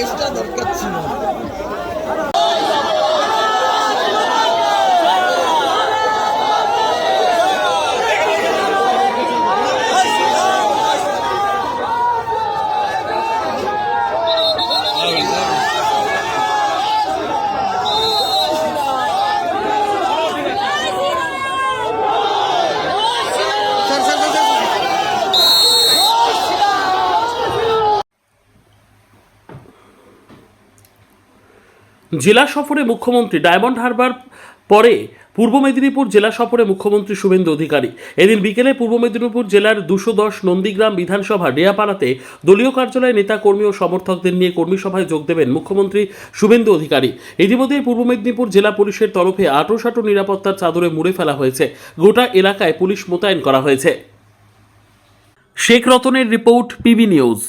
রেসটা দরকার ছিল। জেলা সফরে মুখ্যমন্ত্রী ডায়মন্ড হারবার পরে পূর্ব মেদিনীপুর জেলা সফরে মুখ্যমন্ত্রী শুভেন্দু অধিকারী এদিন বিকেলে পূর্ব মেদিনীপুর জেলার 210 নন্দীগ্রাম বিধানসভা ডেয়াপাড়াতে দলীয় কার্যালয়ে নেতা কর্মী ও সমর্থকদের নিয়ে কর্মী সভায় যোগ দেবেন মুখ্যমন্ত্রী শুভেন্দু অধিকারী। ইতিমধ্যে পূর্ব মেদিনীপুর জেলা পুলিশের তরফে আঁটোসাঁটো নিরাপত্তার চাদরে মুড়ে ফেলা হয়েছে, গোটা এলাকায় পুলিশ মোতায়েন করা হয়েছে। শেখ রতনের রিপোর্ট, পিবি নিউজ।